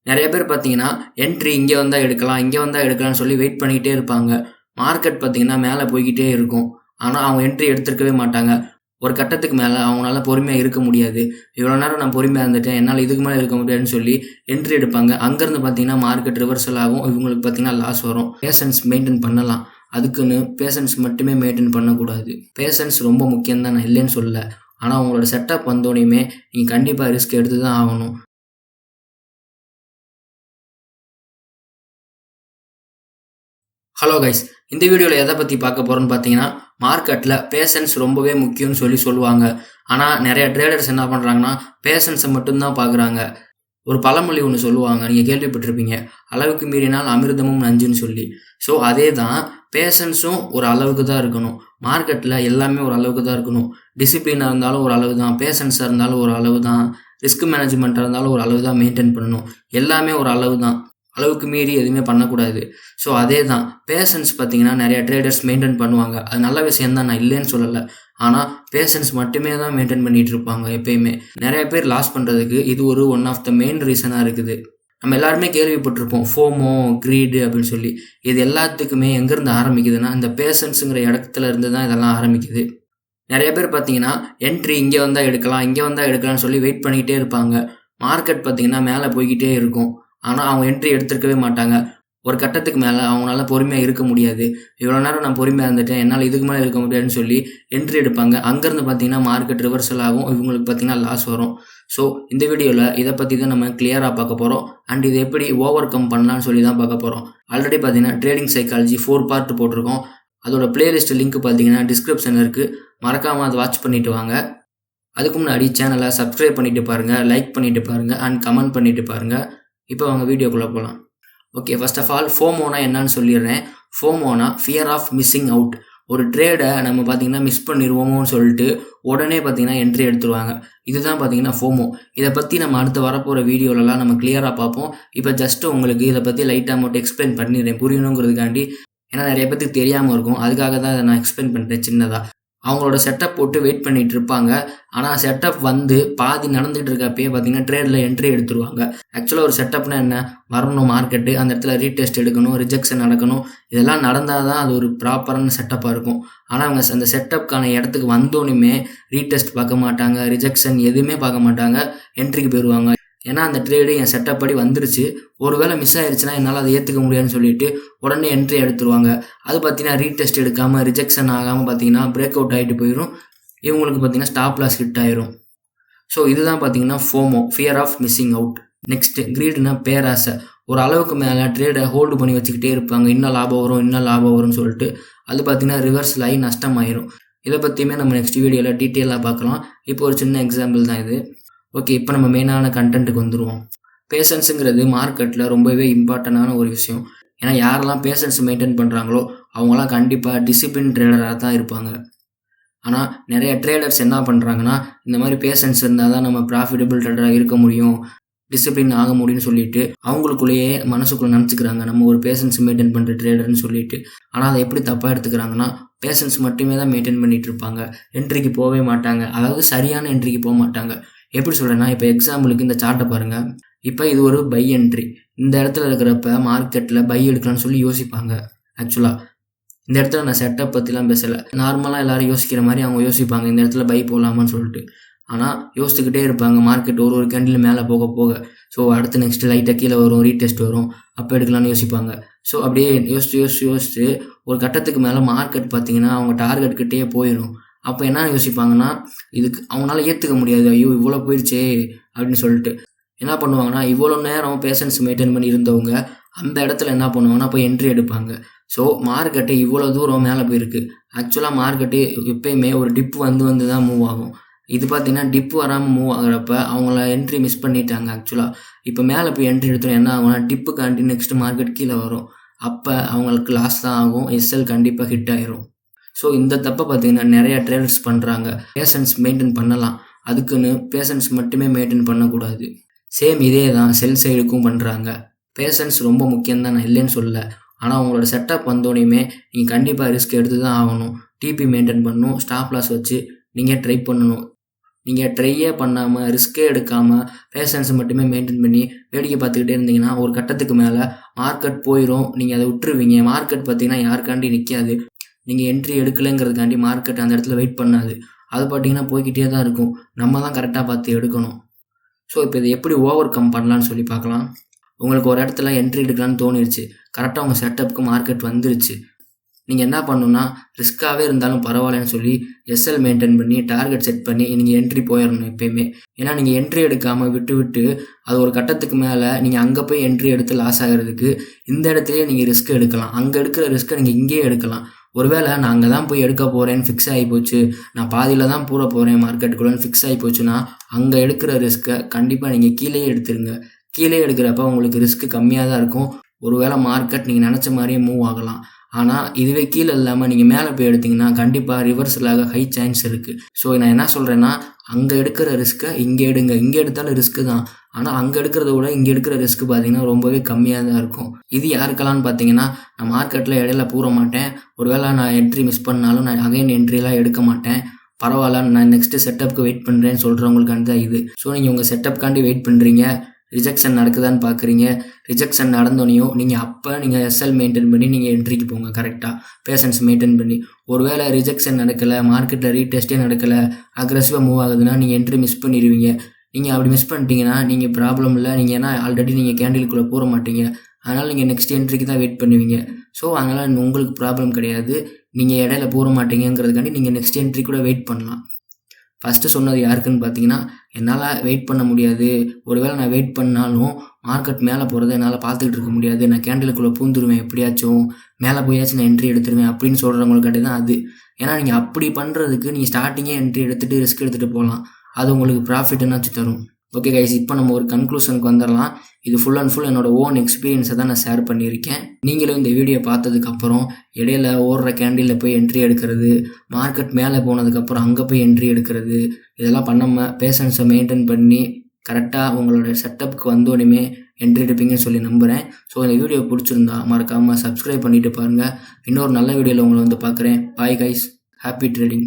நிறைய பேர் பார்த்தீங்கன்னா, என்ட்ரி இங்க வந்தா எடுக்கலாம், இங்க வந்தா எடுக்கலாம்னு சொல்லி வெயிட் பண்ணிக்கிட்டே இருப்பாங்க. மார்க்கெட் பார்த்தீங்கன்னா, மேல போய்க்கிட்டே இருக்கும். ஆனா, அவங்க என்ட்ரி எடுத்திருக்கவே மாட்டாங்க. ஒரு கட்டத்துக்கு மேல அவங்களால பொறுமையா இருக்க முடியாது. இவ்வளோ நேரம் நான் பொறுமையா இருந்துட்டேன். என்னால இதுக்கு மேல இருக்க முடியாதுன்னு சொல்லி என்ட்ரி எடுப்பாங்க. அங்கருந்து பார்த்தீங்கன்னா, மார்க்கெட் ரிவர்சல் ஆகும். இவங்களுக்கு பார்த்தீங்கன்னா, லாஸ் வரும். பேஷன்ஸ் மெயின்டெயின் பண்ணலாம். அதுக்குன்னு பேஷன்ஸ் மட்டுமே மெயின்டெயின் பண்ணக்கூடாது. பேஷன்ஸ் ரொம்ப முக்கியம் தான், நான் இல்லைன்னு சொல்லல. ஆனா, உங்களோட செட்டப் வந்தோனையுமே நீங்க கண்டிப்பா ரிஸ்க் எடுத்து தான் ஆகணும். ஹலோ கைஸ், இந்த வீடியோவில் எதை பற்றி பார்க்க போகிறோன்னு பார்த்தீங்கன்னா, மார்க்கெட்டில் பேஷன்ஸ் ரொம்பவே முக்கியம்னு சொல்லுவாங்க. ஆனால் நிறைய ட்ரேடர்ஸ் என்ன பண்ணுறாங்கன்னா, பேஷன்ஸை மட்டும்தான் பார்க்குறாங்க. ஒரு பழமொழி ஒன்று சொல்லுவாங்க, நீங்கள் கேள்விப்பட்டிருப்பீங்க, அளவுக்கு மீறினால் அமிர்தமும் நஞ்சுன்னு சொல்லி. ஸோ அதே தான், பேஷன்ஸும் ஒரு அளவுக்கு தான் இருக்கணும். மார்க்கெட்டில் எல்லாமே ஒரு அளவுக்கு தான் இருக்கணும். டிசிப்ளினாக இருந்தாலும் ஒரு அளவு தான், பேஷன்ஸாக இருந்தாலும் ஒரு அளவு தான், ரிஸ்க் மேனேஜ்மெண்ட்டாக இருந்தாலும் ஒரு அளவு தான் மெயின்டைன் பண்ணணும். எல்லாமே ஒரு அளவு தான். அளவுக்கு மீறி எதுவுமே பண்ணக்கூடாது. ஸோ அதே தான், பேஷன்ஸ் பார்த்தீங்கன்னா நிறைய ட்ரேடர்ஸ் மெயின்டைன் பண்ணுவாங்க. அது நல்ல விஷயம் தான், நான் இல்லைன்னு சொல்லலை. ஆனால் பேஷன்ஸ் மட்டுமே தான் மெயின்டைன் பண்ணிட்டு இருப்பாங்க எப்பயுமே. நிறைய பேர் லாஸ் பண்ணுறதுக்கு இது ஒரு ஒன் ஆஃப் த மெயின் ரீசனாக இருக்குது. நம்ம எல்லாருமே கேள்விப்பட்டிருப்போம், ஃபோமோ, கிரீடு அப்படின்னு சொல்லி. இது எல்லாத்துக்குமே எங்கேருந்து ஆரம்பிக்குதுன்னா, இந்த பேஷன்ஸுங்கிற இடத்துல இருந்து தான் இதெல்லாம் ஆரம்பிக்குது. நிறைய பேர் பார்த்தீங்கன்னா, என்ட்ரி இங்கே வந்தால் எடுக்கலாம், இங்கே வந்தால் எடுக்கலாம்னு சொல்லி வெயிட் பண்ணிக்கிட்டே இருப்பாங்க. மார்க்கெட் பார்த்தீங்கன்னா மேலே போய்க்கிட்டே இருக்கும். ஆனால் அவங்க என்ட்ரி எடுத்திருக்கவே மாட்டாங்க. ஒரு கட்டத்துக்கு மேலே அவங்களால பொறுமையாக இருக்க முடியாது. இவ்வளோ நேரம் நான் பொறுமையாக இருந்துட்டேன், என்னால் இதுக்கு மேலே இருக்க முடியாதுன்னு சொல்லி என்ட்ரி எடுப்பாங்க. அங்கேருந்து பார்த்தீங்கன்னா மார்க்கெட் ரிவர்சல் ஆகும். இவங்களுக்கு பார்த்தீங்கன்னா லாஸ் வரும். ஸோ இந்த வீடியோவில் இதை பற்றி தான் நம்ம கிளியராக பார்க்க போகிறோம். அண்ட் இதை எப்படி ஓவர் கம் பண்ணலான்னு சொல்லி தான் பார்க்க போகிறோம். ஆல்ரெடி பார்த்தீங்கன்னா ட்ரேடிங் சைக்காலஜி 4 பார்ட் போட்டிருக்கோம். அதோட பிளேலிஸ்ட் லிங்க் பார்த்தீங்கன்னா டிஸ்கிரிப்ஷனில் இருக்குது. மறக்காமல் அதை வாட்ச் பண்ணிவிட்டு வாங்க. அதுக்கு முன்னாடி சேனலை சப்ஸ்கிரைப் பண்ணிவிட்டு பாருங்கள், லைக் பண்ணிவிட்டு பாருங்கள், அண்ட் கமெண்ட் பண்ணிவிட்டு பாருங்கள். இப்போ அவங்க வீடியோக்குள்ளே போகலாம். ஓகே, ஃபர்ஸ்ட் ஆஃப் ஆல் ஃபோமோனா என்னன்னு சொல்லிடுறேன். ஃபோமோனா ஃபியர் ஆஃப் மிஸ்ஸிங் அவுட். ஒரு ட்ரேடை நம்ம பார்த்தீங்கன்னா மிஸ் பண்ணிடுவோமோன்னு சொல்லிட்டு உடனே பார்த்தீங்கன்னா என்ட்ரி எடுத்துருவாங்க. இதுதான் பார்த்தீங்கன்னா ஃபோமோ. இதை பற்றி நம்ம அடுத்து வரப்போகிற வீடியோலலாம் நம்ம கிளியராக பார்ப்போம். இப்போ ஜஸ்ட்டு உங்களுக்கு இதை பற்றி லைட்டாக மட்டும் எக்ஸ்பிளைன் பண்ணிடுறேன், புரியணுங்கிறதுக்காண்டி. ஏன்னா நிறைய பேருக்கு தெரியாமல் இருக்கும், அதுக்காக தான் இதை நான் எக்ஸ்பிளைன் பண்ணுறேன் சின்னதாக. அவங்களோட செட்டப் போட்டு வெயிட் பண்ணிட்டு இருப்பாங்க. ஆனால் செட்டப் வந்து பாதி நடந்துகிட்டு இருக்கப்பயே பார்த்தீங்கன்னா ட்ரேடில் என்ட்ரி எடுத்துருவாங்க. ஆக்சுவலாக ஒரு செட்டப்னா என்ன, வரணும் மார்க்கெட்டு, அந்த இடத்துல ரீடெஸ்ட் எடுக்கணும், ரிஜெக்ஷன் நடக்கணும், இதெல்லாம் நடந்தால் தான் அது ஒரு ப்ராப்பரான செட்டப்பாக இருக்கும். ஆனால் அவங்க அந்த செட்டப்க்கான இடத்துக்கு வந்தோன்னுமே ரீடெஸ்ட் பார்க்க மாட்டாங்க, ரிஜெக்ஷன் எதுவுமே பார்க்க மாட்டாங்க, என்ட்ரிக்கு போயிடுவாங்க. ஏன்னா அந்த ட்ரேடு என் செட்டப் படி வந்துருச்சு, ஒருவேளை மிஸ் ஆயிடுச்சுன்னா என்னால் அதை ஏற்றுக்க முடியாதுன்னு சொல்லிட்டு உடனே என்ட்ரி எடுத்துருவாங்க. அது பார்த்தீங்கன்னா ரீடெஸ்ட் எடுக்காமல், ரிஜெக்ஷன் ஆகாமல் பார்த்தீங்கன்னா பிரேக் அவுட் ஆகிட்டு போயிடும். இவங்களுக்கு பார்த்தீங்கன்னா ஸ்டாப் லாஸ் ஹிட் ஆயிரும். ஸோ இதுதான் பார்த்தீங்கன்னா FOMO, fear of missing out. Next கிரீடுனா பேராசை. ஒரு அளவுக்கு மேலே ட்ரேடை ஹோல்டு பண்ணி வச்சுக்கிட்டே இருப்பாங்க, இன்னும் லாபம் வரும், இன்னும் லாபம் வரும்னு சொல்லிட்டு. அது பார்த்தீங்கன்னா ரிவர்ஸில் ஆகி நஷ்டமாயிரும். இதை பற்றியுமே நம்ம நெக்ஸ்ட் வீடியோவில் டீட்டெயிலாக பார்க்கலாம். இப்போ ஒரு சின்ன எக்ஸாம்பிள் தான் இது. ஓகே, இப்போ நம்ம மெயினான கண்டென்ட்டுக்கு வந்துடுவோம். பேஷன்ஸுங்கிறது மார்க்கெட்டில் ரொம்பவே இம்பார்ட்டண்டான ஒரு விஷயம். ஏன்னா யாரெல்லாம் பேஷன்ஸ் மெயின்டைன் பண்ணுறாங்களோ அவங்களாம் கண்டிப்பாக டிசிப்ளின் ட்ரேடராக தான் இருப்பாங்க. ஆனால் நிறைய ட்ரேடர்ஸ் என்ன பண்ணுறாங்கன்னா, இந்த மாதிரி பேஷன்ஸ் இருந்தால் தான் நம்ம ப்ராஃபிட்டபிள் ட்ரேடராக இருக்க முடியும், டிசிப்ளின் ஆக முடியும்னு சொல்லிட்டு அவங்களுக்குள்ளேயே மனசுக்குள்ளே நினச்சிக்கிறாங்க, நம்ம ஒரு பேஷன்ஸ் மெயின்டைன் பண்ணுற ட்ரேடர்னு சொல்லிட்டு. ஆனால் அதை எப்படி தப்பாக எடுத்துக்கிறாங்கன்னா, பேஷன்ஸ் மட்டுமே தான் மெயின்டைன் பண்ணிகிட்டு இருப்பாங்க, என்ட்ரிக்கு போகவே மாட்டாங்க. அதாவது சரியான என்ட்ரிக்கு போக மாட்டாங்க. எப்படி சொல்கிறேன்னா, இப்போ எக்ஸாம்பிளுக்கு இந்த சார்ட்டை பாருங்கள். இப்போ இது ஒரு பை என்ட்ரி. இந்த இடத்துல இருக்கிறப்ப மார்க்கெட்டில் பை எடுக்கலாம்னு சொல்லி யோசிப்பாங்க. ஆக்சுவலாக இந்த இடத்துல நான் செட்டப் பற்றிலாம் பேசலை, நார்மலாக எல்லோரும் யோசிக்கிற மாதிரி அவங்க யோசிப்பாங்க, இந்த இடத்துல பை போகலாமான்னு சொல்லிட்டு. ஆனால் யோசிச்சுக்கிட்டே இருப்பாங்க, மார்க்கெட் ஒரு கேண்டில் மேலே போக போக. ஸோ அடுத்து நெக்ஸ்ட்டு லைட்டாக கீழே வரும், ரீடெஸ்ட் வரும், அப்போ எடுக்கலாம்னு யோசிப்பாங்க. ஸோ அப்படியே யோசிச்சு ஒரு கட்டத்துக்கு மேலே மார்க்கெட் பார்த்தீங்கன்னா அவங்க டார்கெட் கிட்டேயே போயிடும். அப்போ என்ன யோசிப்பாங்கன்னா, இதுக்கு அவங்களால ஏற்றுக்க முடியாது, ஐயோ இவ்வளோ போயிடுச்சே அப்படின்னு சொல்லிட்டு என்ன பண்ணுவாங்கன்னா, இவ்வளோ நேரம் பேஷன்ஸ் மெயின்டைன் பண்ணி இருந்தவங்க அந்த இடத்துல என்ன பண்ணுவாங்கன்னா போய் என்ட்ரி எடுப்பாங்க. ஸோ மார்க்கெட்டு இவ்வளோ தூரம் மேலே போயிருக்கு. ஆக்சுவலாக மார்க்கெட்டு எப்பயுமே ஒரு டிப் வந்து தான் மூவ் ஆகும். இது பார்த்தீங்கன்னா டிப் வராமல் மூவ் ஆகிறப்ப அவங்கள என்ட்ரி மிஸ் பண்ணிட்டாங்க. ஆக்சுவலாக இப்போ மேலே போய் என்ட்ரி எடுத்தோம் என்ன ஆகும்னா, டிப்புக்காண்டி நெக்ஸ்ட்டு மார்க்கெட் கீழே வரும். அப்போ அவங்களுக்கு லாஸ் தான் ஆகும், எஸ்எல் கண்டிப்பாக ஹிட் ஆயிரும். ஸோ இந்த தப்பை பார்த்தீங்கன்னா நிறையா ட்ரேடர்ஸ் பண்ணுறாங்க. பேஷன்ஸ் மெயின்டைன் பண்ணலாம், அதுக்குன்னு பேஷன்ஸ் மட்டுமே மெயின்டைன் பண்ணக்கூடாது. சேம் இதே தான் செல் சைடுக்கும் பண்ணுறாங்க. பேஷன்ஸ் ரொம்ப முக்கியம் தான், நான் இல்லைன்னு சொல்லலை. ஆனால் உங்களோட செட்டப் வந்தோடனையுமே நீங்கள் கண்டிப்பாக ரிஸ்க் எடுத்து தான் ஆகணும். டிபி மெயின்டைன் பண்ணணும், ஸ்டாப் லாஸ் வச்சு நீங்கள் ட்ரை பண்ணணும். நீங்கள் ட்ரையே பண்ணாமல் ரிஸ்க்கே எடுக்காமல் பேஷன்ஸை மட்டுமே மெயின்டைன் பண்ணி வேடிக்கை பார்த்துக்கிட்டே இருந்தீங்கன்னா ஒரு கட்டத்துக்கு மேலே மார்க்கெட் போயிடும். நீங்கள் அதை விட்டுருவீங்க. மார்க்கெட் பார்த்தீங்கன்னா யாருக்காண்டி நிற்காது. நீங்கள் என்ட்ரி எடுக்கலைங்கிறதுக்காண்டி மார்க்கெட் அந்த இடத்துல வெயிட் பண்ணாது. அது பார்த்தீங்கன்னா போய்கிட்டே தான் இருக்கும். நம்ம தான் கரெக்டாக பார்த்து எடுக்கணும். ஸோ இப்போ இதை எப்படி ஓவர் கம் பண்ணலான்னு சொல்லி பார்க்கலாம். உங்களுக்கு ஒரு இடத்துல என்ட்ரி எடுக்கலான்னு தோணிருச்சு. கரெக்டாக உங்கள் செட்டப்புக்கு மார்க்கெட் வந்துருச்சு. நீங்கள் என்ன பண்ணணும்னா ரிஸ்க்காகவே இருந்தாலும் பரவாயில்லன்னு சொல்லி எஸ்எல் மெயின்டைன் பண்ணி டார்கெட் செட் பண்ணி நீங்கள் என்ட்ரி போயிடணும் எப்பயுமே. ஏன்னா நீங்கள் என்ட்ரி எடுக்காமல் விட்டு அது ஒரு கட்டத்துக்கு மேலே நீங்கள் அங்கே போய் என்ட்ரி எடுத்து லாஸ் ஆகிறதுக்கு இந்த இடத்துலையே நீங்கள் ரிஸ்க் எடுக்கலாம். அங்கே எடுக்கிற ரிஸ்க்கை நீங்கள் இங்கேயே எடுக்கலாம். ஒருவேளை நான் அங்கே தான் போய் எடுக்க போகிறேன்னு ஃபிக்ஸ் ஆகி போச்சு, நான் பாதியில் தான் பூர போகிறேன் மார்க்கெட்டுக்குள்ளேன்னு ஃபிக்ஸ் ஆகி போச்சுன்னா அங்கே எடுக்கிற ரிஸ்க்கை கண்டிப்பாக நீங்கள் கீழேயே எடுத்துருங்க. கீழே எடுக்கிறப்ப உங்களுக்கு ரிஸ்க்கு கம்மியாக தான் இருக்கும். ஒருவேளை மார்க்கெட் நீங்கள் நினச்ச மாதிரியே மூவ் ஆகலாம். ஆனால் இதுவே கீழே இல்லாமல் நீங்கள் மேலே போய் எடுத்திங்கன்னா கண்டிப்பாக ரிவர்ஸலாக ஹை சான்ஸ் இருக்குது. ஸோ நான் என்ன சொல்கிறேன்னா, அங்கே எடுக்கிற ரிஸ்க்கை இங்கே எடுங்க. இங்கே எடுத்தாலும் ரிஸ்க்கு தான், ஆனால் அங்கே எடுக்கிறத விட இங்கே எடுக்கிற ரிஸ்க் பார்த்தீங்கன்னா ரொம்பவே கம்மியாக தான் இருக்கும். இது யாருக்கெல்லாம்னு பார்த்தீங்கன்னா, நான் மார்க்கெட்டில் இடையில பூர மாட்டேன், ஒருவேளை நான் என்ட்ரி மிஸ் பண்ணாலும் நான் அகைன் என்ட்ரிலாம் எடுக்க மாட்டேன், பரவாயில்ல நான் நெக்ஸ்ட்டு செட்டப்புக்கு வெயிட் பண்ணுறேன்னு சொல்கிறவங்களுக்காண்டி தான் இது. ஸோ நீங்கள் உங்கள் செட்டப்புக்காண்டி வெயிட் பண்ணுறீங்க, ரிஜெக்ஷன் நடக்குதான்னு பார்க்குறீங்க. ரிஜெக்ஷன் நடந்தோனையும் நீங்கள் எஸ்எல் மெயின்டைன் பண்ணி நீங்கள் என்ட்ரிக்கு போங்க. கரெக்டாக பேஷன்ஸ் மெயின்டைன் பண்ணி. ஒருவேளை ரிஜெக்ஷன் நடக்கலை, மார்க்கெட்டில் ரீடெஸ்ட்டே நடக்கலை, அக்ரெசிவாக மூவ் ஆகுதுன்னா நீங்கள் என்ட்ரி மிஸ் பண்ணிடுவீங்க. நீங்கள் அப்படி மிஸ் பண்ணிட்டீங்கன்னா நீங்கள் ப்ராப்ளம் இல்லை. நீங்கள் ஏன்னா ஆல்ரெடி நீங்கள் கேண்டிலுக்குள்ளே போட மாட்டீங்க, அதனால் நீங்கள் நெக்ஸ்ட் என்ட்ரிக்கு தான் வெயிட் பண்ணுவீங்க. ஸோ அதனால் உங்களுக்கு ப்ராப்ளம் கிடையாது. நீங்கள் இடையில போட மாட்டீங்கிறதுக்காண்டி நீங்கள் நெக்ஸ்ட் என்ட்ரி கூட வெயிட் பண்ணலாம். ஃபஸ்ட்டு சொன்னது யாருக்குன்னு பார்த்தீங்கன்னா, என்னால் வெயிட் பண்ண முடியாது, ஒருவேளை நான் வெயிட் பண்ணாலும் மார்க்கெட் மேலே போகிறத என்னால் பார்த்துக்கிட்டு இருக்க முடியாது, நான் கேண்டிலுக்குள்ளே பூந்துருவேன், எப்படியாச்சும் மேலே போயாச்சும் நான் என்ட்ரி எடுத்துருவேன் அப்படின்னு சொல்கிறவங்களுக்காண்டி தான் அது. ஏன்னா நீங்கள் அப்படி பண்ணுறதுக்கு நீங்கள் ஸ்டார்டிங்கே என்ட்ரி எடுத்துகிட்டு ரிஸ்க் எடுத்துகிட்டு போகலாம். அது உங்களுக்கு ப்ராஃபிட்னாச்சும் தரும். ஓகே கைஸ், இப்போ நம்ம ஒரு கன்க்ளூஷனுக்கு வந்துடலாம். இது ஃபுல் அண்ட் ஃபுல் என்னோட ஓன் எக்ஸ்பீரியன்ஸை தான் நான் ஷேர் பண்ணியிருக்கேன். நீங்களும் இந்த வீடியோ பார்த்ததுக்கப்புறம் இடையில ஓடுற கேண்டிலில் போய் என்ட்ரி எடுக்கிறது, மார்க்கெட் மேலே போனதுக்கப்புறம் அங்கே போய் என்ட்ரி எடுக்கிறது, இதெல்லாம் பண்ணாமல் பேஷன்ஸை மெயின்டைன் பண்ணி கரெக்டாக உங்களோட செட்டப்புக்கு வந்தோடனே என்ட்ரி எடுப்பீங்கன்னு சொல்லி நம்புகிறேன். ஸோ இந்த வீடியோ பிடிச்சிருந்தா மறக்காமல் சப்ஸ்கிரைப் பண்ணிவிட்டு பாருங்கள். இன்னொரு நல்ல வீடியோவில் உங்களை வந்து பார்க்குறேன். Bye guys, happy trading.